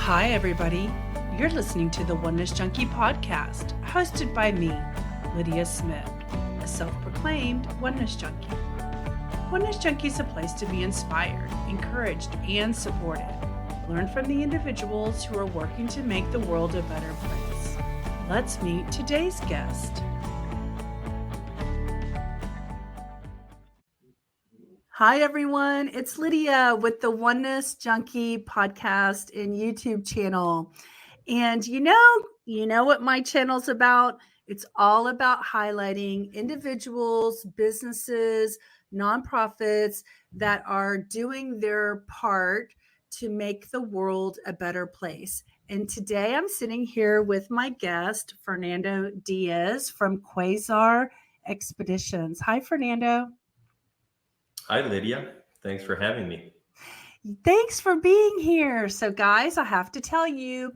Hi, everybody. You're listening to the Oneness Junkie podcast, hosted by me, Lydia Smith, a self-proclaimed Oneness Junkie. Oneness Junkie is a place to be inspired, encouraged, and supported. Learn from the individuals who are working to make the world a better place. Let's meet today's guest. Hi, everyone. It's Lydia with the Oneness Junkie podcast and YouTube channel. And you know what my channel's about? It's all about highlighting individuals, businesses, nonprofits that are doing their part to make the world a better place. And today I'm sitting here with my guest, Fernando Diez from Quasar Expeditions. Hi, Fernando. Hi, Lydia. Thanks for having me. Thanks for being here. So, guys, I have to tell you,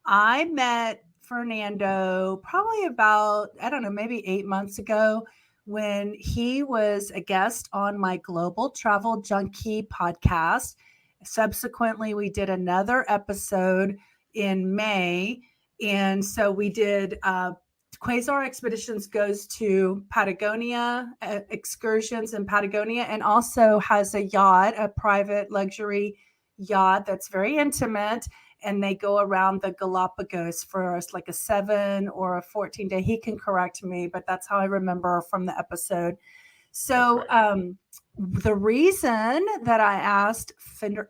I met Fernando probably about, maybe 8 months ago when he was a guest on my Global Travel Junkie podcast. Subsequently, we did another episode in May. And so we did Quasar Expeditions goes to Patagonia, excursions in Patagonia, and also has a yacht, a private luxury yacht that's very intimate. And they go around the Galapagos for us, like a 7 or a 14-day. He can correct me, but that's how I remember from the episode. So the reason that I asked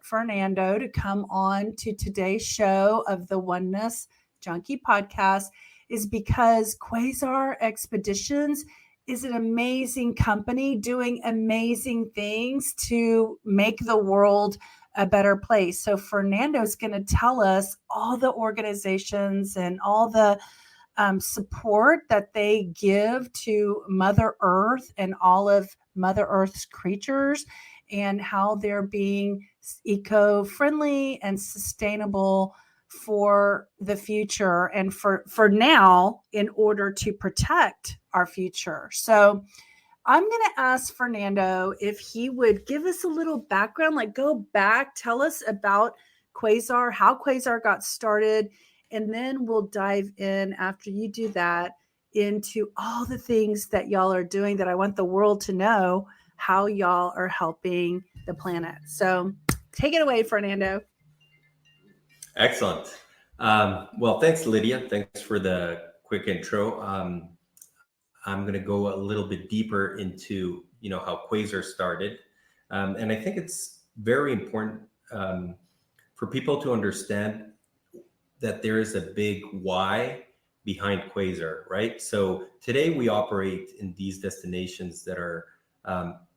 Fernando to come on to today's show of the Oneness Junkie podcast is because Quasar Expeditions is an amazing company doing amazing things to make the world a better place. So Fernando's going to tell us all the organizations and all the support that they give to Mother Earth and all of Mother Earth's creatures and how they're being eco-friendly and sustainable for the future and for now in order to protect our future. So I'm going to ask Fernando if he would give us a little background, like go back, tell us about Quasar, how Quasar got started, and then we'll dive in after you do that into all the things that y'all are doing that I want the world to know how y'all are helping the planet. So take it away, Fernando. Excellent. Well, thanks, Lydia. Thanks for the quick intro. I'm going to go a little bit deeper into, how Quasar started. And I think it's very important for people to understand that there is a big why behind Quasar, right? So today we operate in these destinations that are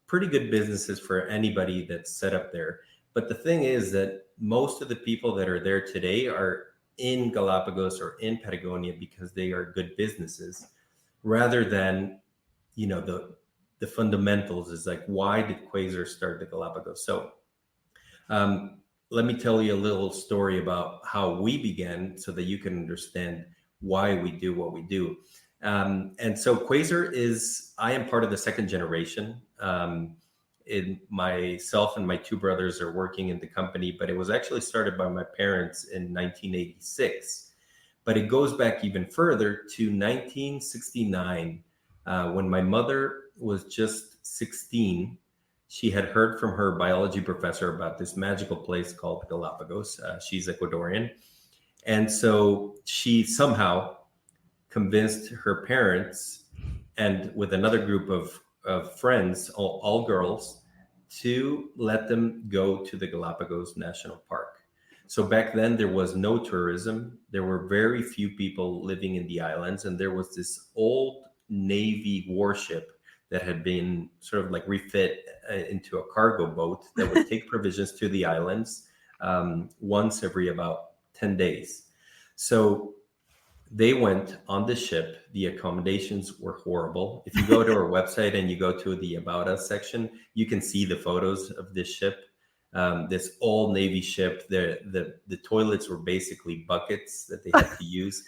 pretty good businesses for anybody that's set up there. But the thing is that most of the people that are there today are in Galapagos or in Patagonia because they are good businesses, rather than, the fundamentals is like, why did Quasar start the Galapagos? So let me tell you a little story about how we began so that you can understand why we do what we do. And so Quasar I am part of the second generation. Myself and my two brothers are working in the company, but it was actually started by my parents in 1986. But it goes back even further to 1969, when my mother was just 16. She had heard from her biology professor about this magical place called Galapagos. She's Ecuadorian. And so she somehow convinced her parents, and with another group of friends, all girls, to let them go to the Galapagos National Park. So back then there was no tourism. There were very few people living in the islands. And there was this old Navy warship that had been sort of like refit into a cargo boat that would take provisions to the islands once every about 10 days. So they went on the ship. The accommodations were horrible. If you go to our website and you go to the About Us section, you can see the photos of this ship, this old Navy ship. The toilets were basically buckets that they had to use.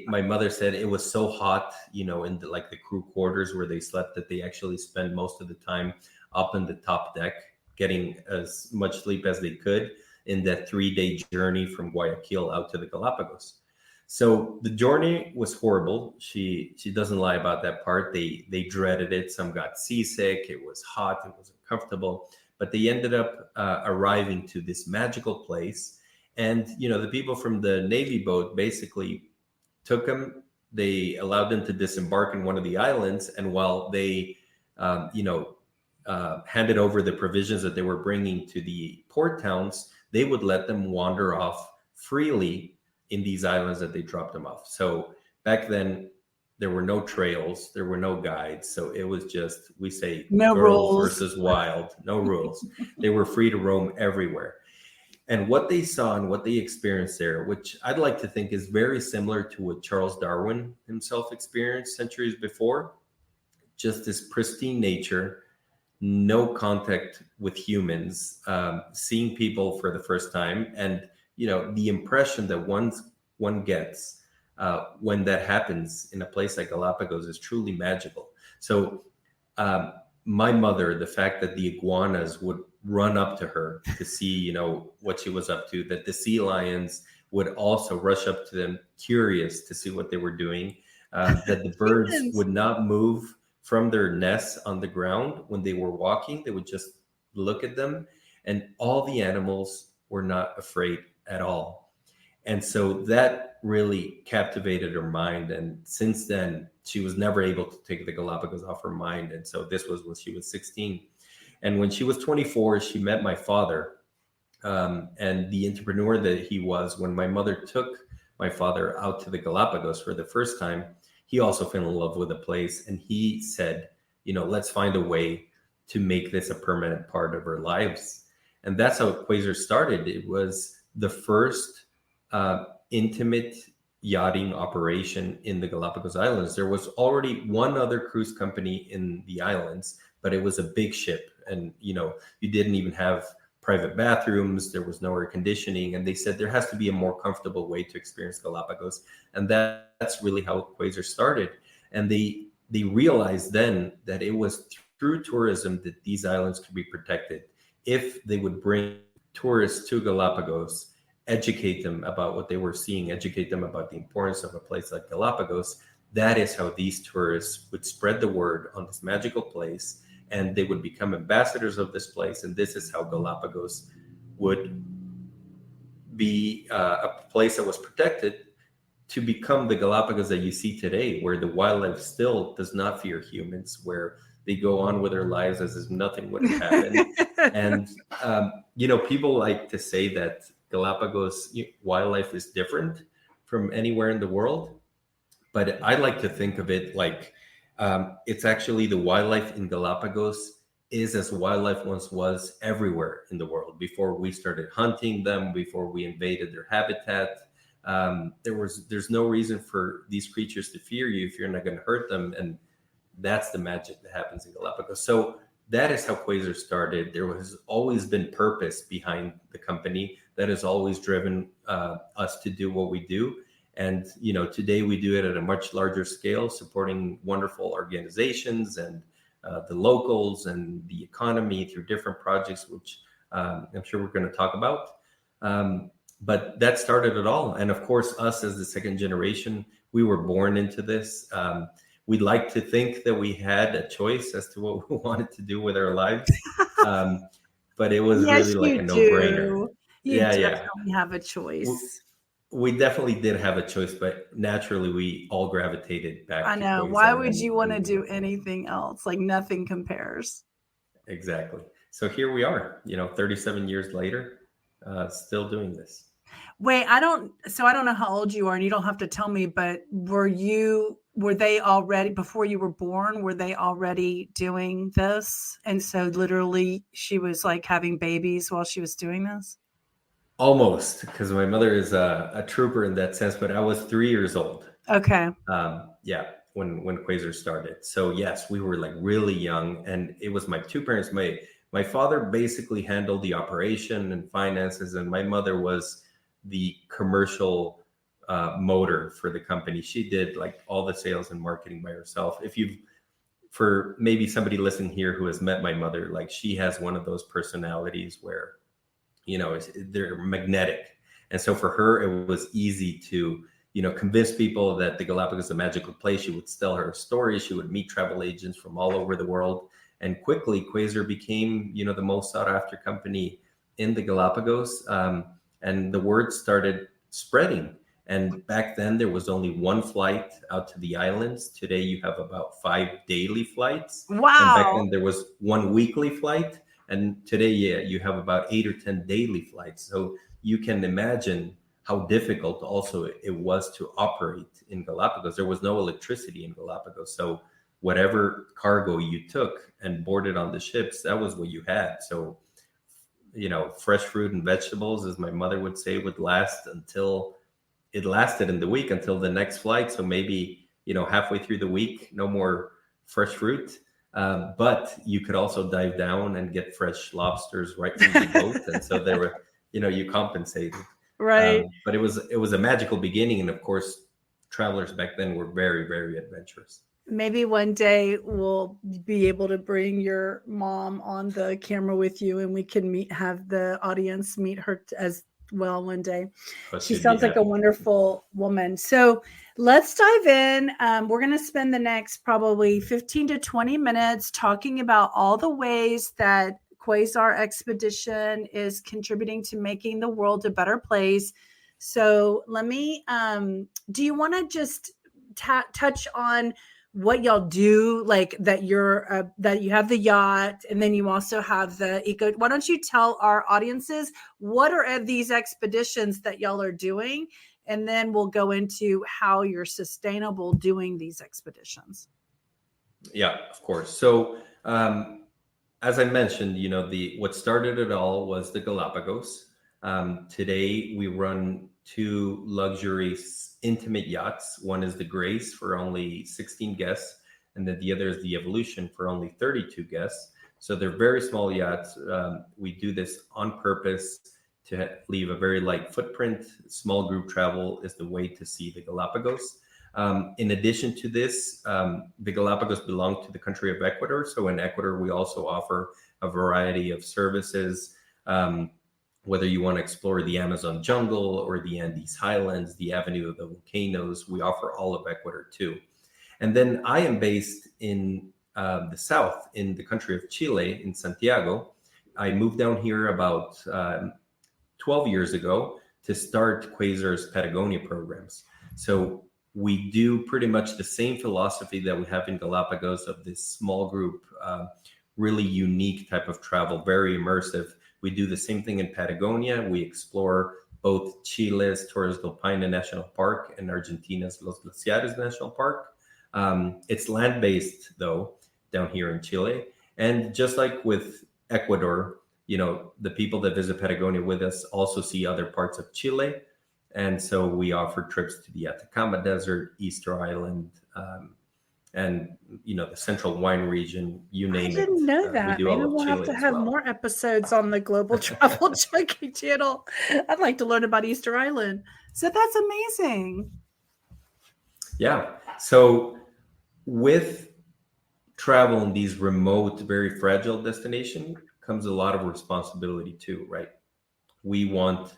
My mother said it was so hot, in the crew quarters where they slept, that they actually spent most of the time up in the top deck, getting as much sleep as they could. in that 3-day journey from Guayaquil out to the Galapagos. So the journey was horrible. She doesn't lie about that part. They dreaded it. Some got seasick. It was hot. It was uncomfortable. But they ended up arriving to this magical place. And, the people from the Navy boat basically took them. They allowed them to disembark in one of the islands. And while they, handed over the provisions that they were bringing to the port towns, they would let them wander off freely in these islands that they dropped them off. So back then, there were no trails, there were no guides. So it was just, we say, no girls rules versus wild, no rules. They were free to roam everywhere. And what they saw and what they experienced there, which I'd like to think is very similar to what Charles Darwin himself experienced centuries before, just this pristine nature, no contact with humans, seeing people for the first time, and the impression that one gets when that happens in a place like Galapagos is truly magical. So my mother, the fact that the iguanas would run up to her to see, what she was up to, that the sea lions would also rush up to them, curious to see what they were doing, that the birds would not move from their nests on the ground when they were walking. They would just look at them, and all the animals were not afraid at all. And so that really captivated her mind. And since then, she was never able to take the Galapagos off her mind. And so this was when she was 16. And when she was 24, she met my father, and the entrepreneur that he was. When my mother took my father out to the Galapagos for the first time, he also fell in love with the place. And he said, let's find a way to make this a permanent part of our lives. And that's how Quasar started. It was the first intimate yachting operation in the Galapagos Islands. There was already one other cruise company in the islands, but it was a big ship. And, you didn't even have private bathrooms. There was no air conditioning. And they said there has to be a more comfortable way to experience Galapagos. And that's really how Quasar started. And they realized then that it was through tourism that these islands could be protected. If they would bring tourists to Galapagos, educate them about what they were seeing, educate them about the importance of a place like Galapagos, that is how these tourists would spread the word on this magical place, and they would become ambassadors of this place. And this is how Galapagos would be a place that was protected to become the Galapagos that you see today, where the wildlife still does not fear humans, where they go on with their lives as if nothing would have happened. And, people like to say that Galapagos wildlife is different from anywhere in the world. But I like to think of it like it's actually the wildlife in Galapagos is as wildlife once was everywhere in the world. Before we started hunting them, before we invaded their habitat, there's no reason for these creatures to fear you if you're not going to hurt them. And that's the magic that happens in Galapagos. So that is how Quasar started. There has always been purpose behind the company that has always driven us to do what we do. And, today we do it at a much larger scale, supporting wonderful organizations and the locals and the economy through different projects, which I'm sure we're going to talk about. But that started it all. And of course, us as the second generation, we were born into this. We'd like to think that we had a choice as to what we wanted to do with our lives. But it was yes, really like a no-brainer. You definitely have a choice. We definitely did have a choice, but naturally we all gravitated back. I know. Why would you want to do anything else? Like nothing compares. Exactly. So here we are, 37 years later, still doing this. Wait, I don't know how old you are, and you don't have to tell me, but were they already, before you were born, were they already doing this? And so literally she was like having babies while she was doing this? Almost, because my mother is a trooper in that sense, but I was 3 years old. Okay. When Quasar started. So yes, we were like really young, and it was my two parents. My father basically handled the operation and finances, and my mother was the commercial motor for the company. She did like all the sales and marketing by herself. For maybe somebody listening here who has met my mother, like she has one of those personalities where they're magnetic. And so for her, it was easy to, convince people that the Galapagos is a magical place. She would tell her stories. She would meet travel agents from all over the world. And quickly, Quasar became, the most sought after company in the Galapagos. And the word started spreading. And back then, there was only one flight out to the islands. Today, you have about 5 daily flights. Wow. And back then, there was one weekly flight. And today, you have about 8 or 10 daily flights. So you can imagine how difficult also it was to operate in Galapagos. There was no electricity in Galapagos. So whatever cargo you took and boarded on the ships, that was what you had. So, fresh fruit and vegetables, as my mother would say, would last until it lasted in the week until the next flight. So maybe, halfway through the week, no more fresh fruit. But you could also dive down and get fresh lobsters right from the boat. And so there were, you compensated. Right. But it was a magical beginning. And of course, travelers back then were very, very adventurous. Maybe one day we'll be able to bring your mom on the camera with you, and we can have the audience meet her as well one day. She sounds like a wonderful woman. So let's dive in. We're going to spend the next probably 15 to 20 minutes talking about all the ways that Quasar Expedition is contributing to making the world a better place. So let me, do you want to just touch on what y'all do, like that that you have the yacht, and then you also have the eco? Why don't you tell our audiences what are these expeditions that y'all are doing, and then we'll go into how you're sustainable doing these expeditions. Yeah, of course. So as I mentioned, what started it all was the Galapagos. Today we run 2 luxury intimate yachts. One is the Grace for only 16 guests, and then the other is the Evolution for only 32 guests. So they're very small yachts. We do this on purpose to leave a very light footprint. Small group travel is the way to see the Galapagos. In addition to this, the Galapagos belong to the country of Ecuador. So in Ecuador, we also offer a variety of services. Whether you want to explore the Amazon jungle or the Andes highlands, the Avenue of the Volcanoes, we offer all of Ecuador too. And then I am based in the south, in the country of Chile, in Santiago. I moved down here about 12 years ago to start Quasar's Patagonia programs. So we do pretty much the same philosophy that we have in Galapagos of this small group, really unique type of travel, very immersive. We do the same thing in Patagonia. We explore both Chile's Torres del Paine National Park and Argentina's Los Glaciares National Park. It's land-based, though, down here in Chile. And just like with Ecuador, the people that visit Patagonia with us also see other parts of Chile. And so we offer trips to the Atacama Desert, Easter Island, and the central wine region, you name it. I didn't know that. Maybe we'll have to have more episodes on the Global Travel Junkie channel. I'd like to learn about Easter Island. So that's amazing. Yeah. So with travel in these remote, very fragile destinations comes a lot of responsibility too, right? We want,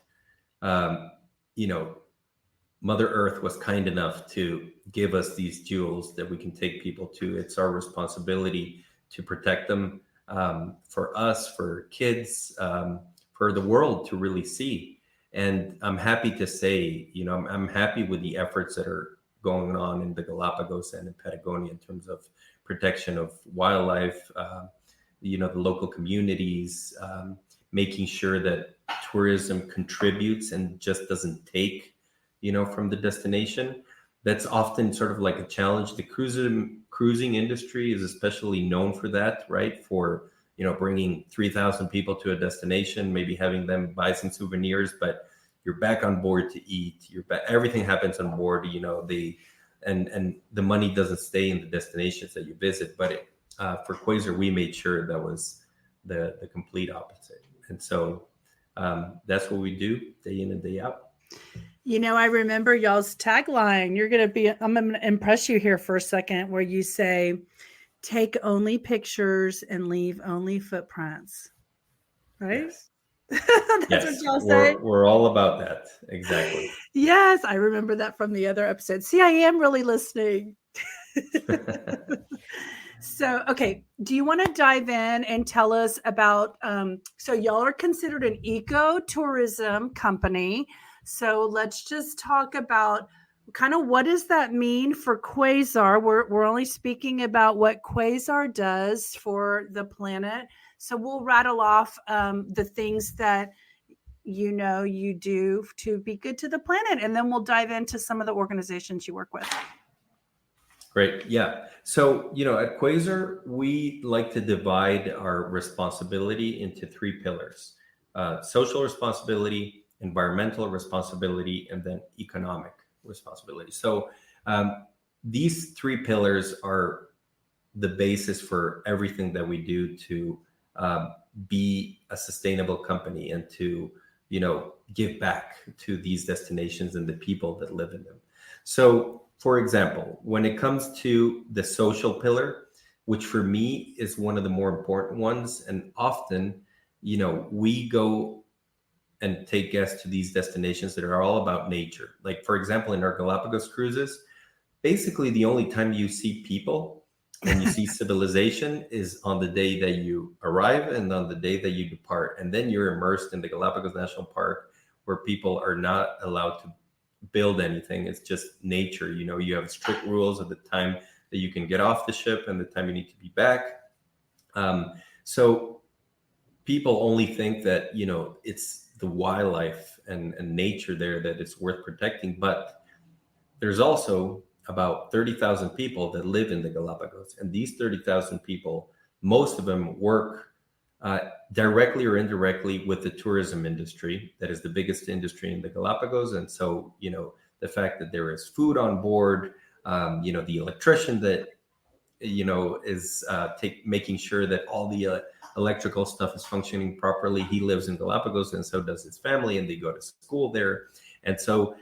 Mother Earth was kind enough to give us these jewels that we can take people to. It's our responsibility to protect them, for us, for kids, for the world to really see. And I'm happy to say, I'm happy with the efforts that are going on in the Galapagos and in Patagonia in terms of protection of wildlife, the local communities, making sure that tourism contributes and just doesn't take from the destination. That's often sort of like a challenge. The cruising industry is especially known for that, right? For, bringing 3,000 people to a destination, maybe having them buy some souvenirs, but you're back on board to eat. Everything happens on board, and the money doesn't stay in the destinations that you visit. But for Quasar, we made sure that was the complete opposite. And so that's what we do day in and day out. I remember y'all's tagline. I'm going to impress you here for a second, where you say, take only pictures and leave only footprints. Right? Yes. That's what Yes, y'all say. we're all about that. Exactly. Yes, I remember that from the other episode. See, I am really listening. So, okay, do you want to dive in and tell us about? So, y'all are considered an ecotourism company. So, let's just talk about kind of what does that mean for Quasar. We're only speaking about what Quasar does for the planet. So, we'll rattle off the things that you do to be good to the planet, and then we'll dive into some of the organizations you work with. Great. Yeah. So, at Quasar, we like to divide our responsibility into three pillars: social responsibility, environmental responsibility, and then economic responsibility. So, these three pillars are the basis for everything that we do to be a sustainable company and to, give back to these destinations and the people that live in them. So, for example, when it comes to the social pillar, which for me is one of the more important ones, and often, we go and take guests to these destinations that are all about nature. Like, for example, in our Galapagos cruises, basically the only time you see people and you see civilization is on the day that you arrive and on the day that you depart. And then you're immersed in the Galapagos National Park, where people are not allowed to build anything. It's just nature. You have strict rules of the time that you can get off the ship and the time you need to be back. So people only think that, it's the wildlife and nature there that is worth protecting. But there's also about 30,000 people that live in the Galapagos. And these 30,000 people, most of them work directly or indirectly with the tourism industry. That is the biggest industry in the Galapagos. And so, the fact that there is food on board, the electrician that, is making sure that all the electrical stuff is functioning properly. He lives in Galapagos, and so does his family, and they go to school there. And so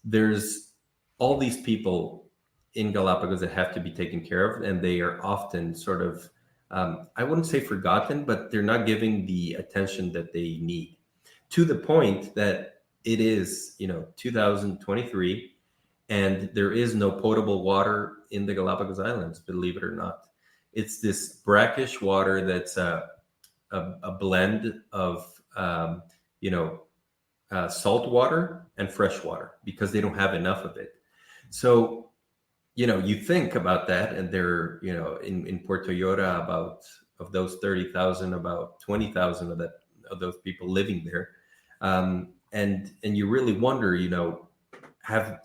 there's all these people in Galapagos that have to be taken care of, and they are often sort of, I wouldn't say forgotten, but they're not giving the attention that they need, to the point that it is, 2023, and there is no potable water in the Galapagos Islands, believe it or not. It's this brackish water that's a blend of, salt water and fresh water, because they don't have enough of it. So, you think about that, and there, in Puerto Llora, about of those 30,000, about 20,000 of those people living there, and you really wonder, have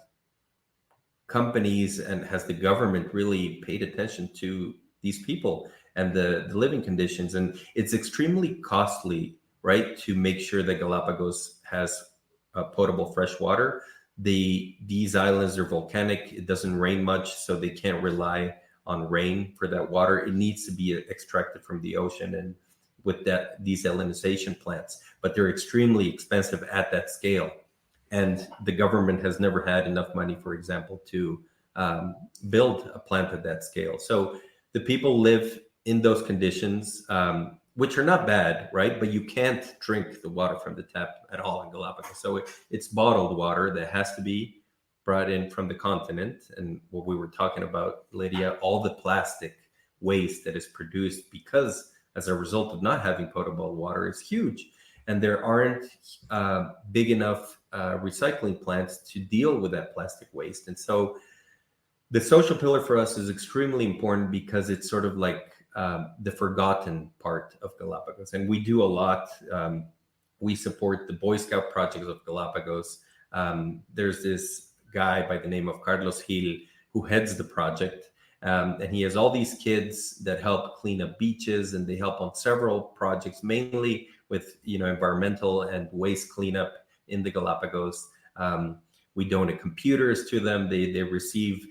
companies and has the government really paid attention to these people and the living conditions? And it's extremely costly, right, to make sure that Galapagos has potable fresh water. These islands are volcanic. It doesn't rain much, so they can't rely on rain for that water. It needs to be extracted from the ocean, and with that, these salinization plants. But they're extremely expensive at that scale, and the government has never had enough money, for example, to build a plant at that scale. So the people live in those conditions, which are not bad, right? But you can't drink the water from the tap at all in Galapagos. So it's bottled water that has to be brought in from the continent. And what we were talking about, Lydia, all the plastic waste that is produced because as a result of not having potable water is huge. And there aren't big enough recycling plants to deal with that plastic waste. And so the social pillar for us is extremely important, because it's sort of like the forgotten part of Galapagos. And we do a lot. We support the Boy Scout projects of Galapagos. There's this guy by the name of Carlos Gil who heads the project. And he has all these kids that help clean up beaches, and they help on several projects, mainly with environmental and waste cleanup in the Galapagos. We donate computers to them. They receive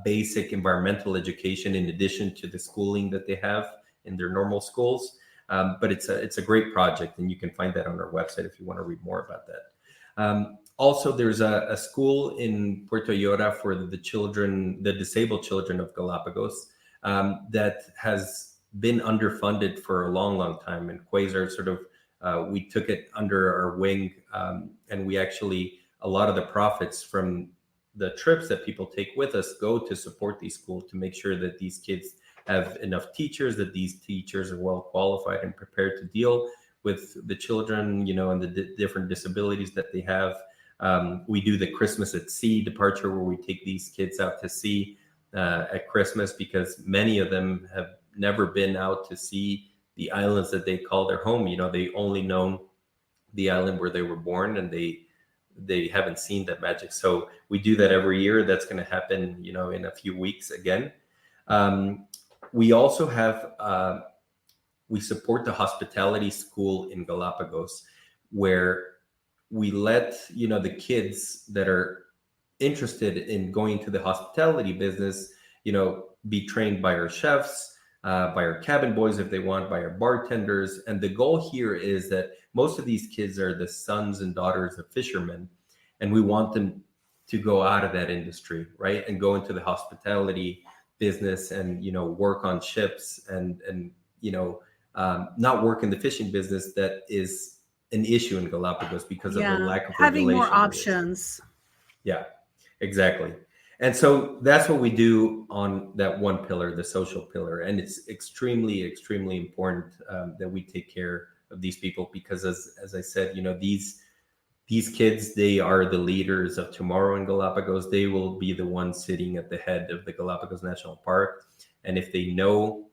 basic environmental education in addition to the schooling that they have in their normal schools. But it's a great project, and you can find that on our website if you want to read more about that. Also, there's a school in Puerto Llora for the disabled children of Galapagos, that has been underfunded for a long, long time. And Quasar sort of we took it under our wing, and we actually, a lot of the profits from the trips that people take with us go to support these schools, to make sure that these kids have enough teachers, that these teachers are well qualified and prepared to deal with the children, and the different disabilities that they have. We do the Christmas at Sea departure, where we take these kids out to sea at Christmas, because many of them have never been out to see the islands that they call their home. They only know the island where they were born, and they haven't seen that magic. So we do that every year. That's going to happen, in a few weeks again. We also have, we support the hospitality school in Galapagos, where we let, the kids that are interested in going to the hospitality business, be trained by our chefs, by our cabin boys if they want, by our bartenders. And the goal here is that most of these kids are the sons and daughters of fishermen, and we want them to go out of that industry, right, and go into the hospitality business, and work on ships, and not work in the fishing business. That is an issue in Galapagos because of the lack of having regulation. more options. Yeah, exactly. And so that's what we do on that one pillar, the social pillar. And it's extremely, extremely important that we take care of these people, because as I said, these kids, they are the leaders of tomorrow in Galapagos. They will be the ones sitting at the head of the Galapagos National Park. And if they know,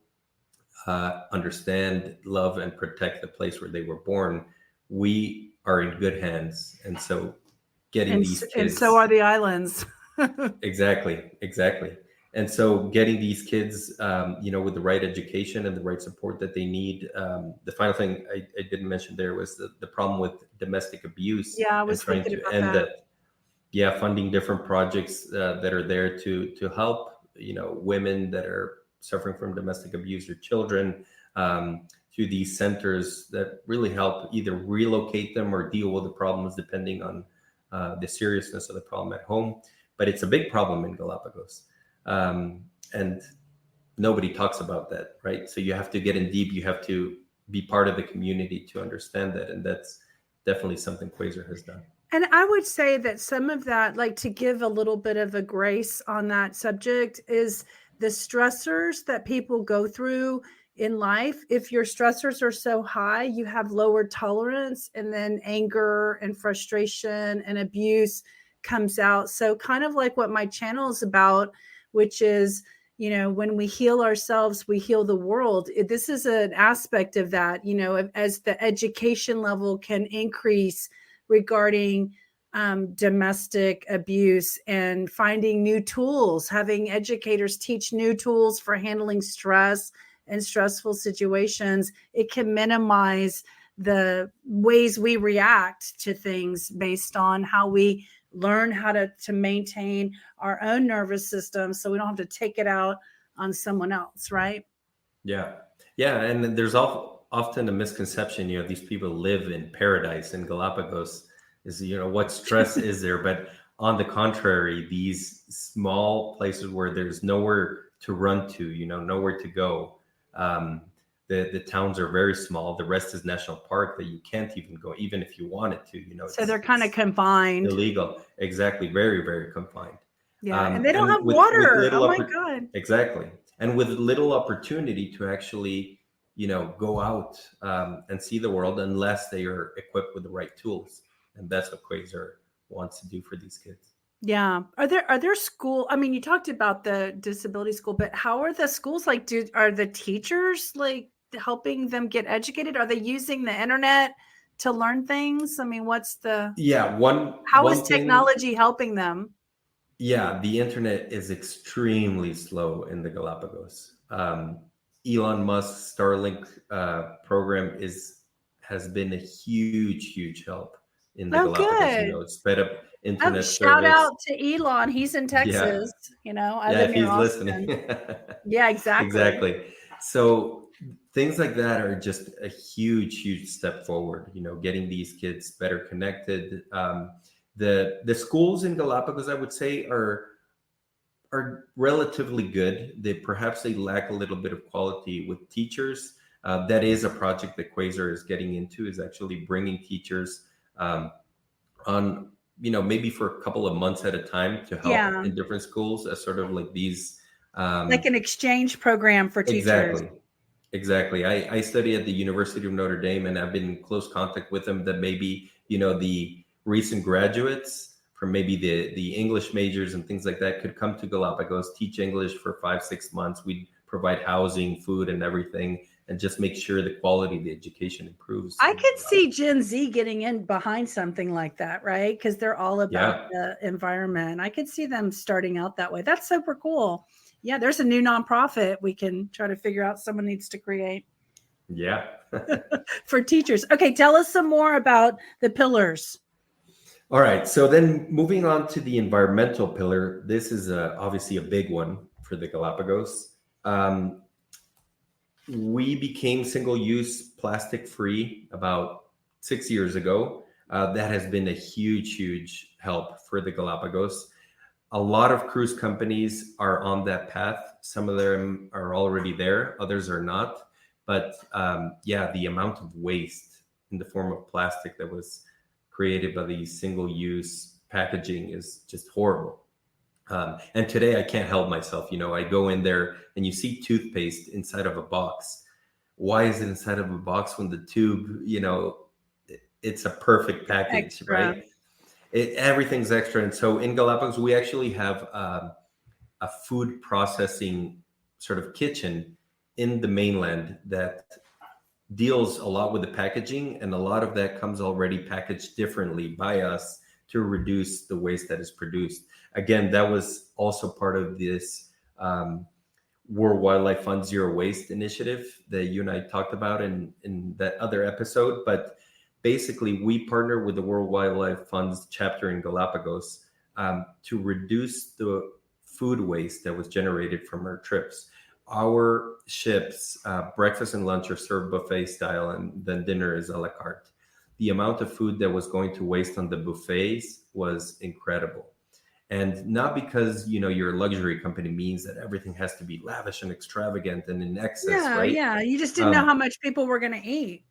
understand, love, and protect the place where they were born, we are in good hands. And so getting these kids, and so are the islands. Exactly. And so getting these kids, with the right education and the right support that they need. The final thing I didn't mention there was the problem with domestic abuse. Yeah, I was and trying thinking to about end that. Yeah, funding different projects that are there to help, women that are suffering from domestic abuse, or children, to these centers that really help either relocate them or deal with the problems depending on the seriousness of the problem at home. But it's a big problem in Galapagos. And nobody talks about that, right? So you have to get in deep. You have to be part of the community to understand that. And that's definitely something Quasar has done. And I would say that some of that, like, to give a little bit of a grace on that subject, is the stressors that people go through in life. If your stressors are so high, you have lower tolerance, and then anger and frustration and abuse comes out. So kind of like what my channel is about, which is, when we heal ourselves, we heal the world. This is an aspect of that, as the education level can increase regarding domestic abuse, and finding new tools, having educators teach new tools for handling stress and stressful situations. It can minimize the ways we react to things based on how we learn how to maintain our own nervous system, so we don't have to take it out on someone else, right? Yeah. And there's often a misconception, these people live in paradise in Galapagos. Is, what stress is there? But on the contrary, these small places where there's nowhere to run to, nowhere to go. The towns are very small. The rest is national park that you can't even go, even if you wanted to. So they're kind of confined. Illegal. Exactly. Very, very confined. Yeah, and they don't have water. Oh my God. Exactly. And with little opportunity to actually, go out and see the world, unless they are equipped with the right tools. And that's what Quasar wants to do for these kids. Yeah. Are there school? I mean, you talked about the disability school, but how are the schools like? Are the teachers like helping them get educated? Are they using the internet to learn things? I mean, what's the? Yeah. How is technology helping them? Yeah, the internet is extremely slow in the Galapagos. Elon Musk's Starlink program has been a huge help in the Galapagos. Good. Sped up internet service. Shout out to Elon. He's in Texas. I live near he's Austin. Listening. Yeah, exactly. Exactly. So things like that are just a huge step forward. Getting these kids better connected. The schools in Galapagos, I would say, are relatively good. Perhaps they lack a little bit of quality with teachers. That is a project that Quasar is getting into, is actually bringing teachers on, maybe for a couple of months at a time to help Yeah. in different schools as sort of like these. Like an exchange program for teachers. Exactly. I study at the University of Notre Dame, and I've been in close contact with them that maybe, the recent graduates from maybe the English majors and things like that could come to Galapagos, teach English for 5-6 months. We provide housing, food, and everything, and just make sure the quality of the education improves. I could see Gen Z getting in behind something like that, right? Because they're all about the environment. I could see them starting out that way. That's super cool. Yeah, there's a new nonprofit we can try to figure out someone needs to create. Yeah. For teachers. Okay, tell us some more about the pillars. All right. So then moving on to the environmental pillar, this is obviously a big one for the Galapagos. We became single-use plastic-free about 6 years ago. That has been a huge help for the Galapagos. A lot of cruise companies are on that path. Some of them are already there, others are not. But the amount of waste in the form of plastic that was created by these single-use packaging is just horrible. And today I can't help myself. I go in there and you see toothpaste inside of a box. Why is it inside of a box when the tube, it's a perfect package, Extra. right? Everything's extra. And so in Galapagos, we actually have a food processing sort of kitchen in the mainland that deals a lot with the packaging, and a lot of that comes already packaged differently by us to reduce the waste that is produced. Again, that was also part of this World Wildlife Fund Zero Waste initiative that you and I talked about in that other episode. But basically, we partner with the World Wildlife Fund's chapter in Galapagos to reduce the food waste that was generated from our trips. Our ships, breakfast and lunch are served buffet style, and then dinner is a la carte. The amount of food that was going to waste on the buffets was incredible. And not because, you're a luxury company means that everything has to be lavish and extravagant and in excess, right? Yeah. You just didn't know how much people were going to eat.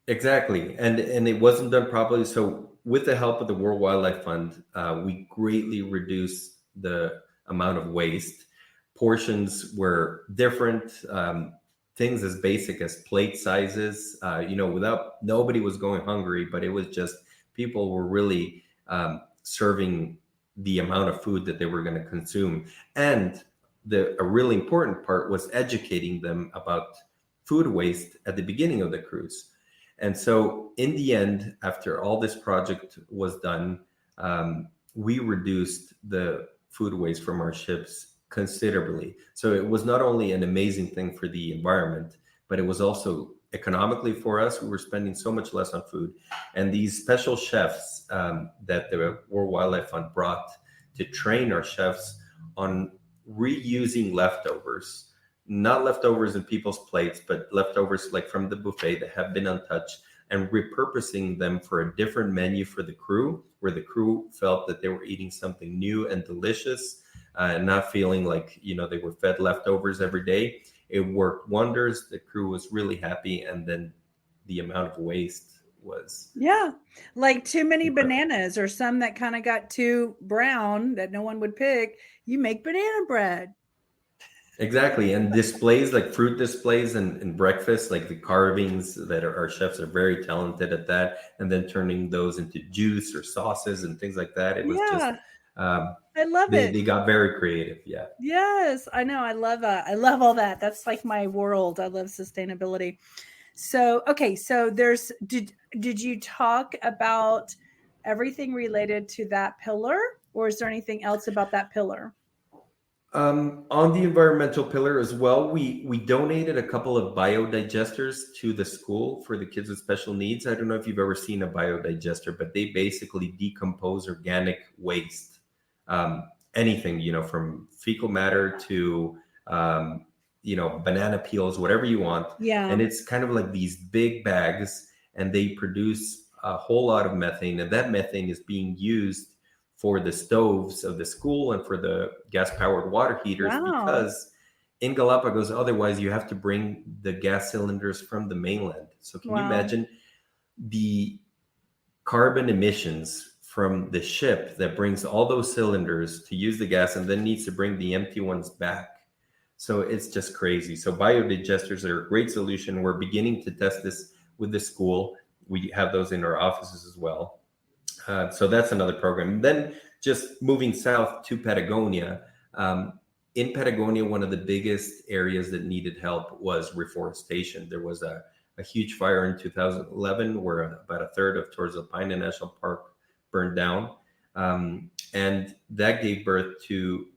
Exactly. And it wasn't done properly. So with the help of the World Wildlife Fund, we greatly reduced the amount of waste. Portions were different, things as basic as plate sizes, without, nobody was going hungry, but it was just, people were really serving the amount of food that they were going to consume. And a really important part was educating them about food waste at the beginning of the cruise. And so in the end, after all this project was done, we reduced the food waste from our ships considerably. So it was not only an amazing thing for the environment, but it was also economically for us. We were spending so much less on food. And these special chefs that the World Wildlife Fund brought to train our chefs on reusing leftovers, not leftovers in people's plates, but leftovers like from the buffet that have been untouched, and repurposing them for a different menu for the crew, where the crew felt that they were eating something new and delicious, and not feeling like, they were fed leftovers every day. It worked wonders. The crew was really happy. And then the amount of waste was. Yeah. Like too many bananas, or some that kind of got too brown that no one would pick. You make banana bread. Exactly. And displays, like fruit displays and breakfast, like the carvings that our chefs are very talented at that. And then turning those into juice or sauces and things like that. It was just, I love it. They got very creative. Yeah. Yes, I know. I love all that. That's like my world. I love sustainability. So, okay. So did you talk about everything related to that pillar, or is there anything else about that pillar? On the environmental pillar as well, we donated a couple of biodigesters to the school for the kids with special needs. I don't know if you've ever seen a biodigester, but they basically decompose organic waste. Anything, from fecal matter to, banana peels, whatever you want. Yeah. And it's kind of like these big bags, and they produce a whole lot of methane. And that methane is being used for the stoves of the school and for the gas-powered water heaters, because in Galapagos, otherwise you have to bring the gas cylinders from the mainland. So can you Wow. imagine the carbon emissions from the ship that brings all those cylinders to use the gas and then needs to bring the empty ones back? So it's just crazy. So biodigesters are a great solution. We're beginning to test this with the school. We have those in our offices as well. So that's another program. Then just moving south to Patagonia. In Patagonia, one of the biggest areas that needed help was reforestation. There was a huge fire in 2011 where about a third of Torres del Paine National Park burned down. And that gave birth to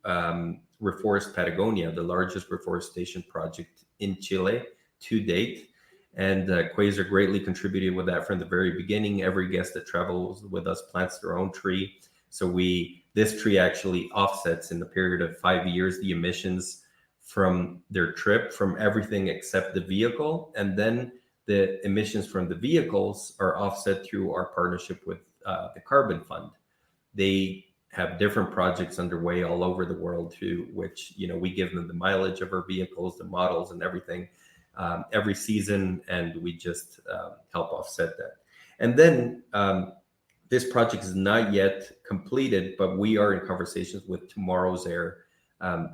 Reforest Patagonia, the largest reforestation project in Chile to date. And Quasar greatly contributed with that from the very beginning. Every guest that travels with us plants their own tree. So this tree actually offsets in the period of 5 years the emissions from their trip, from everything except the vehicle. And then the emissions from the vehicles are offset through our partnership with the Carbon Fund. They have different projects underway all over the world to which, we give them the mileage of our vehicles, the models and everything every season, and we just help offset that. And then this project is not yet completed, but we are in conversations with Tomorrow's Air.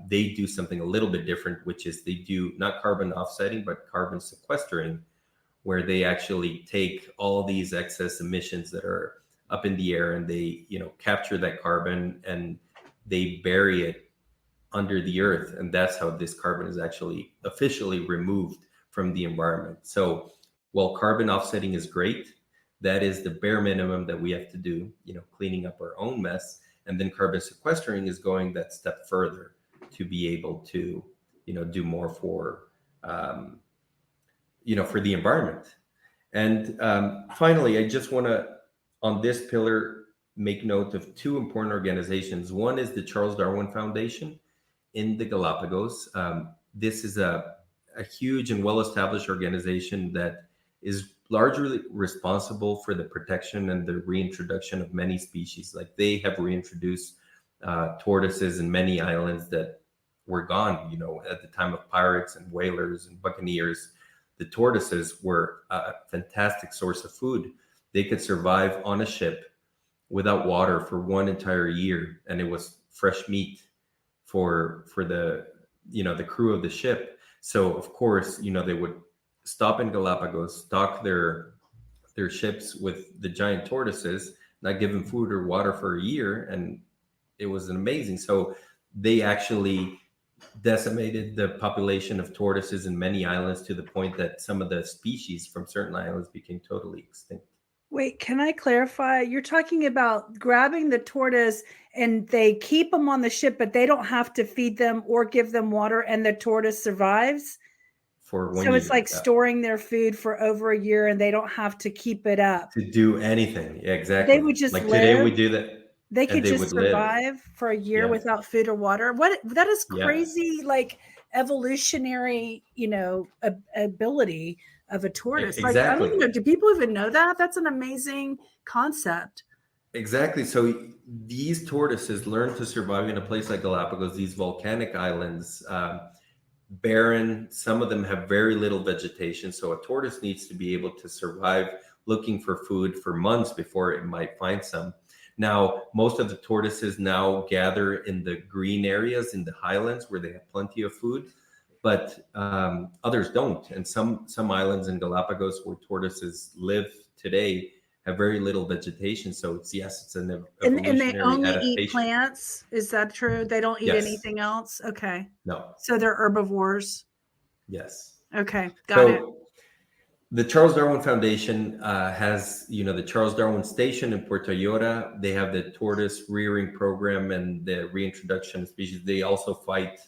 They do something a little bit different, which is they do not carbon offsetting, but carbon sequestering, where they actually take all these excess emissions that are up in the air and they, capture that carbon and they bury it under the earth. And that's how this carbon is actually officially removed from the environment. So while carbon offsetting is great, that is the bare minimum that we have to do, cleaning up our own mess. And then carbon sequestering is going that step further to be able to, do more for, for the environment. And finally, I just want to, on this pillar, make note of two important organizations. One is the Charles Darwin Foundation in the Galapagos. This is a huge and well-established organization that is largely responsible for the protection and the reintroduction of many species. Like they have reintroduced tortoises in many islands that were gone, at the time of pirates and whalers and buccaneers. The tortoises were a fantastic source of food. They could survive on a ship without water for one entire year, and it was fresh meat for the the crew of the ship. So of course, they would stop in Galapagos, stock their ships with the giant tortoises, not give them food or water for a year, and it was amazing. So they actually decimated the population of tortoises in many islands to the point that some of the species from certain islands became totally extinct. Wait, can I clarify? You're talking about grabbing the tortoise and they keep them on the ship, but they don't have to feed them or give them water, and the tortoise survives? So it's like storing their food for over a year and they don't have to keep it up to do anything. Yeah, exactly. They would just like live. Today we do that. They could just survive for a year without food or water. That is crazy, like evolutionary, ability of a tortoise. Exactly. Like, I don't even know, do people even know that? That's an amazing concept. Exactly. So these tortoises learn to survive in a place like Galapagos, these volcanic islands, barren. Some of them have very little vegetation. So a tortoise needs to be able to survive looking for food for months before it might find some. Now, most of the tortoises now gather in the green areas in the highlands where they have plenty of food, but others don't. And some islands in Galapagos where tortoises live today have very little vegetation. So it's an evolutionary and they only adaptation. Eat plants. Is that true? They don't eat anything else? Okay. No. So they're herbivores. Yes. Okay. Got it. The Charles Darwin Foundation has, the Charles Darwin Station in Puerto Ayora. They have the tortoise rearing program and the reintroduction of species. They also fight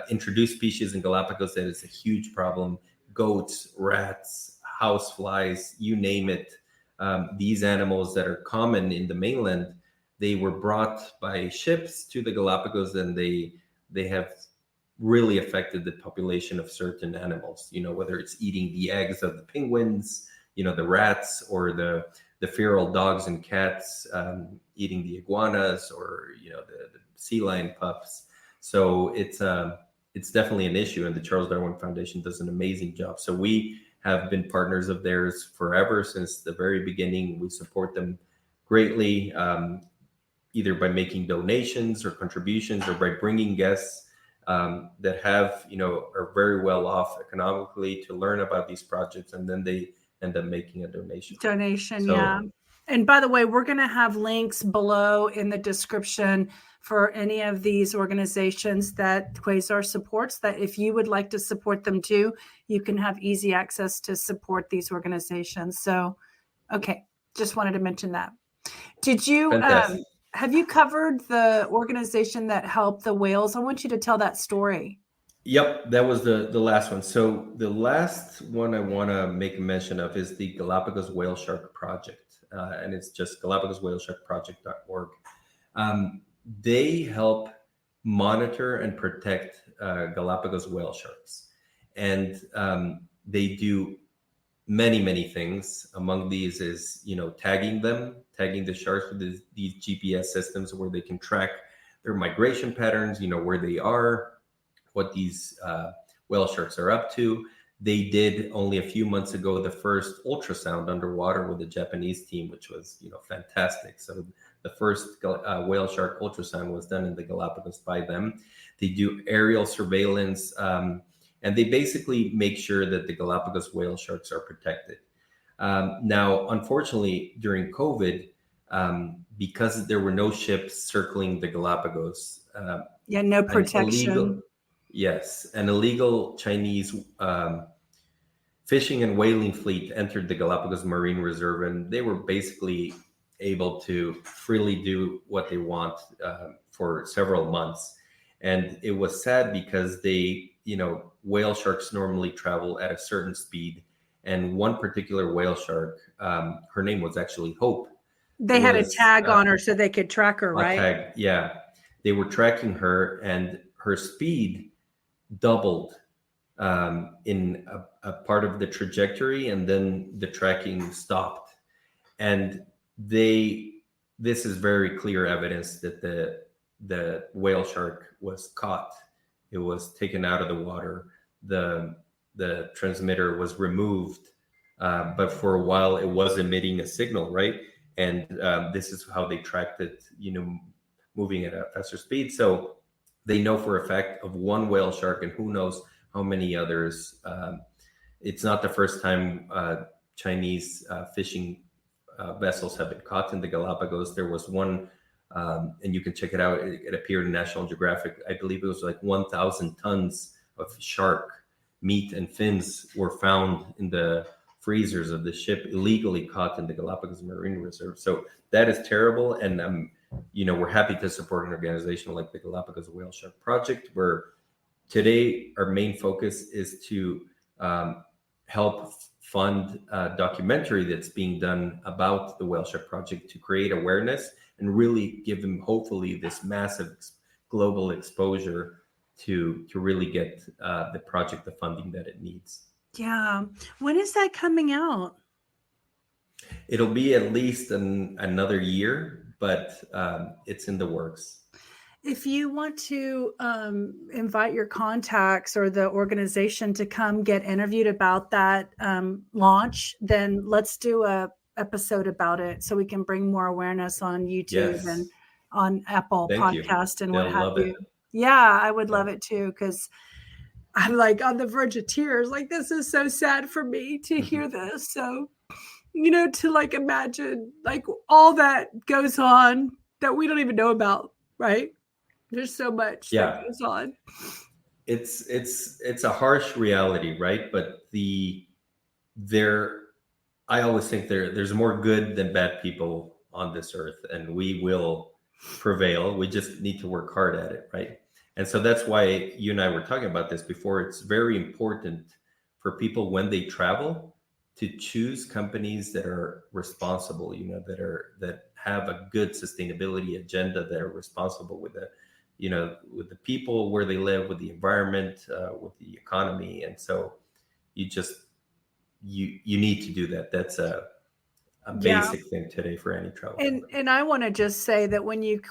introduced species in Galapagos that is a huge problem. Goats, rats, houseflies, you name it. These animals that are common in the mainland, they were brought by ships to the Galapagos, and they have really affected the population of certain animals, whether it's eating the eggs of the penguins, the rats, or the feral dogs and cats eating the iguanas, or the sea lion pups. So it's it's definitely an issue, and the Charles Darwin Foundation does an amazing job. So we have been partners of theirs forever, since the very beginning. We support them greatly, either by making donations or contributions, or by bringing guests that have, are very well off economically, to learn about these projects, and then they end up making a donation. Yeah. So And by the way, we're going to have links below in the description for any of these organizations that Quasar supports, that if you would like to support them too, you can have easy access to support these organizations. So, okay, just wanted to mention that. Did you, fantastic. have you covered the organization that helped the whales? I want you to tell that story. Yep, that was the last one. So the last one I want to make a mention of is the Galapagos Whale Shark Project, and it's just galapagoswhalesharkproject.org. They help monitor and protect Galapagos whale sharks, and they do many things. Among these is tagging the sharks with these GPS systems, where they can track their migration patterns, where they are, what these whale sharks are up to. They did only a few months ago the first ultrasound underwater with the Japanese team, which was fantastic. So the first whale shark ultrasound was done in the Galapagos by them. They do aerial surveillance, and they basically make sure that the Galapagos whale sharks are protected. Now, unfortunately, during COVID, because there were no ships circling the Galapagos, no protection. An illegal Chinese fishing and whaling fleet entered the Galapagos Marine Reserve, and they were basically able to freely do what they want for several months. And it was sad because whale sharks normally travel at a certain speed. And one particular whale shark, her name was actually Hope. They had a tag on her so they could track her, right? Tag, yeah. They were tracking her, and her speed doubled in a part of the trajectory, and then the tracking stopped. And this is very clear evidence that the whale shark was caught. It was taken out of the water. The transmitter was removed, but for a while it was emitting a signal, right? And this is how they tracked it, moving at a faster speed. So they know for a fact of one whale shark, and who knows how many others. It's not the first time Chinese fishing vessels have been caught in the Galapagos. There was one, and you can check it out. It appeared in National Geographic. I believe it was like 1,000 tons of shark meat and fins were found in the freezers of the ship, illegally caught in the Galapagos Marine Reserve. So that is terrible. And we're happy to support an organization like the Galapagos Whale Shark Project, where today our main focus is to help fund a documentary that's being done about the Whale Shark Project, to create awareness and really give them, hopefully, this massive global exposure to really get the project the funding that it needs. Yeah. When is that coming out? It'll be at least another year, but it's in the works. If you want to invite your contacts or the organization to come get interviewed about that launch, then let's do a episode about it so we can bring more awareness on YouTube and on Apple Podcast and what have you. Yeah, I would love it too, because I'm like on the verge of tears. Like, this is so sad for me to hear this. So, to like imagine like all that goes on that we don't even know about, right? There's so much that goes on. It's a harsh reality, right? But I always think there's more good than bad people on this earth, and we will prevail. We just need to work hard at it, right? And so that's why you and I were talking about this before. It's very important for people, when they travel, to choose companies that are responsible, that have a good sustainability agenda, that are responsible with with the people where they live, with the environment, with the economy. And so you need to do that. That's a basic thing today for any travel. And I want to just say that when you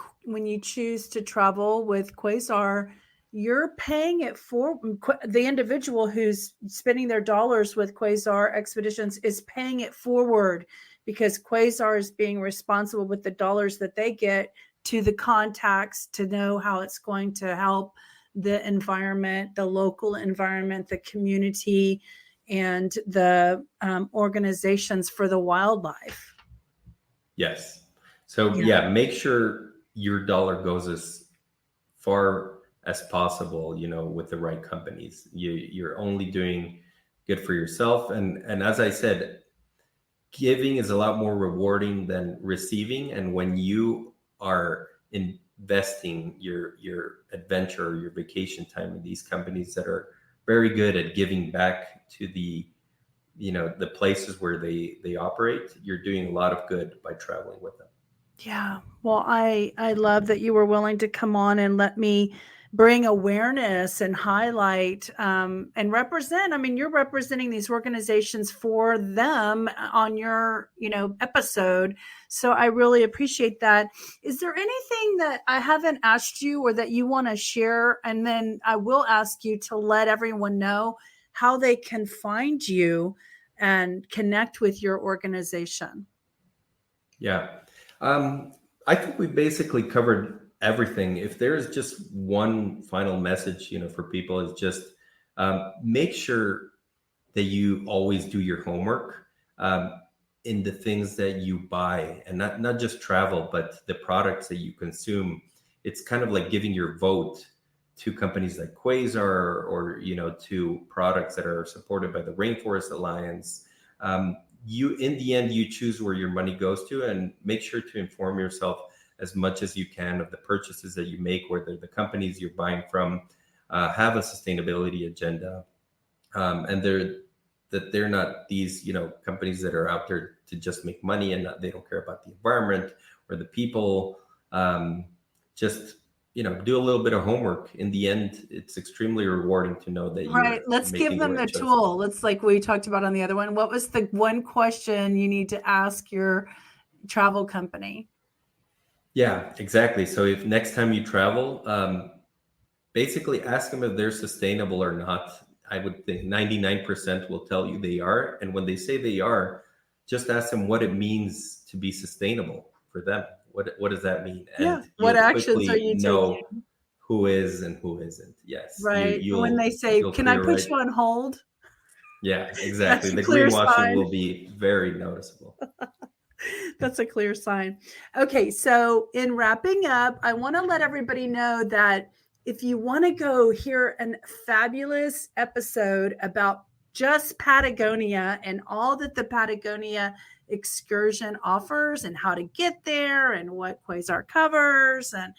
choose to travel with Quasar, you're paying it for the individual who's spending their dollars with Quasar Expeditions is paying it forward, because Quasar is being responsible with the dollars that they get to the contacts to know how it's going to help the environment, the local environment, the community, and the organizations for the wildlife. Yes. So yeah, make sure your dollar goes as far as possible, with the right companies. You're only doing good for yourself. And as I said, giving is a lot more rewarding than receiving. And when you are investing your adventure, your vacation time in these companies that are very good at giving back to the places where they operate, you're doing a lot of good by traveling with them. Yeah. Well, I love that you were willing to come on and let me bring awareness and highlight and represent. I mean, you're representing these organizations for them on your, episode. So I really appreciate that. Is there anything that I haven't asked you or that you want to share? And then I will ask you to let everyone know how they can find you and connect with your organization. Yeah. I think we basically covered everything. If there's just one final message, for people, is just make sure that you always do your homework in the things that you buy, and not just travel, but the products that you consume. It's kind of like giving your vote to companies like Quasar, or to products that are supported by the Rainforest Alliance. In the end, you choose where your money goes to, and make sure to inform yourself as much as you can of the purchases that you make, whether the companies you're buying from have a sustainability agenda, and they're not these companies that are out there to just make money, and they don't care about the environment or the people. Just do a little bit of homework. In the end, it's extremely rewarding to know that you're Let's give them the choices. tool. Let's, like we talked about on the other one. What was the one question you need to ask your travel company? Yeah, exactly. So if next time you travel, basically ask them if they're sustainable or not. I would think 99% will tell you they are. And when they say they are, just ask them what it means to be sustainable for them. What does that mean? And What you'll actions are quickly you know taking? who is and who isn't. Yes. Right. When they say, "Can I put you on hold?" Yeah, exactly. That's a The clear greenwashing sign. will be very noticeable. That's a clear sign. Okay, so in wrapping up, I want to let everybody know that if you want to go hear a fabulous episode about just Patagonia and all that the Patagonia excursion offers and how to get there and what Quasar covers and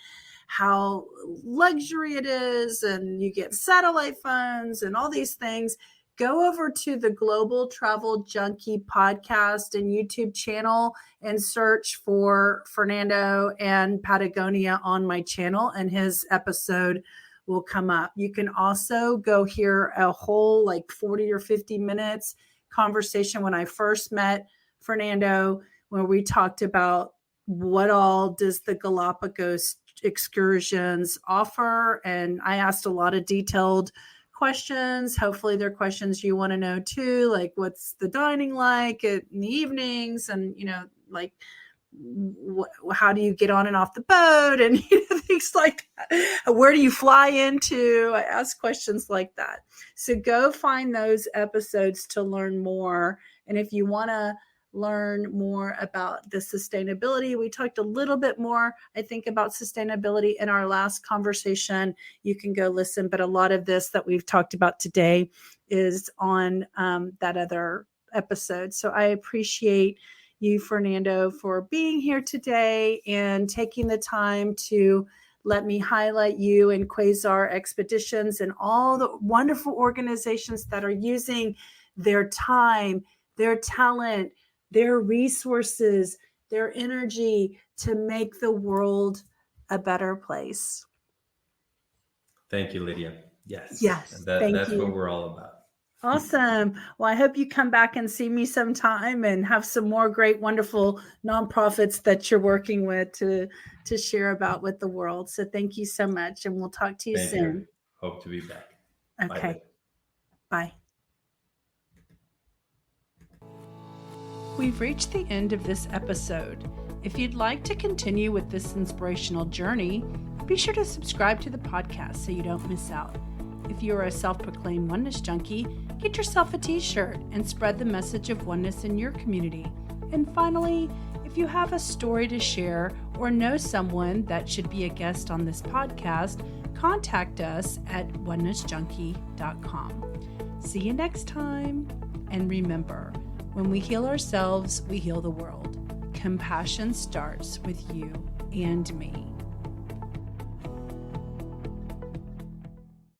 how luxury it is, and you get satellite phones and all these things, go over to the Global Travel Junkie podcast and YouTube channel and search for Fernando and Patagonia on my channel, and his episode will come up. You can also go hear a whole 40 or 50 minutes conversation when I first met Fernando, where we talked about what all does the Galapagos excursions offer. And I asked a lot of detailed questions. Hopefully they're questions you want to know too, like what's the dining like in the evenings, and how do you get on and off the boat, and things like that. Where do you fly into? I ask questions like that. So go find those episodes to learn more. And if you want to learn more about the sustainability, we talked a little bit more, I think, about sustainability in our last conversation. You can go listen, but a lot of this that we've talked about today is on that other episode. So I appreciate you, Fernando, for being here today and taking the time to let me highlight you and Quasar Expeditions and all the wonderful organizations that are using their time, their talent, their resources, their energy to make the world a better place. Thank you, Lydia. Yes. Thank that's you. what we're all about. Awesome. Well, I hope you come back and see me sometime and have some more great, wonderful nonprofits that you're working with to share about with the world. So thank you so much. And we'll talk to you soon. Hope to be back. Okay. Bye. Bye. We've reached the end of this episode. If you'd like to continue with this inspirational journey, be sure to subscribe to the podcast so you don't miss out. If you are a self-proclaimed oneness junkie, get yourself a t-shirt and spread the message of oneness in your community. And finally, if you have a story to share or know someone that should be a guest on this podcast, contact us at onenessjunkie.com. See you next time. And remember, when we heal ourselves, we heal the world. Compassion starts with you and me.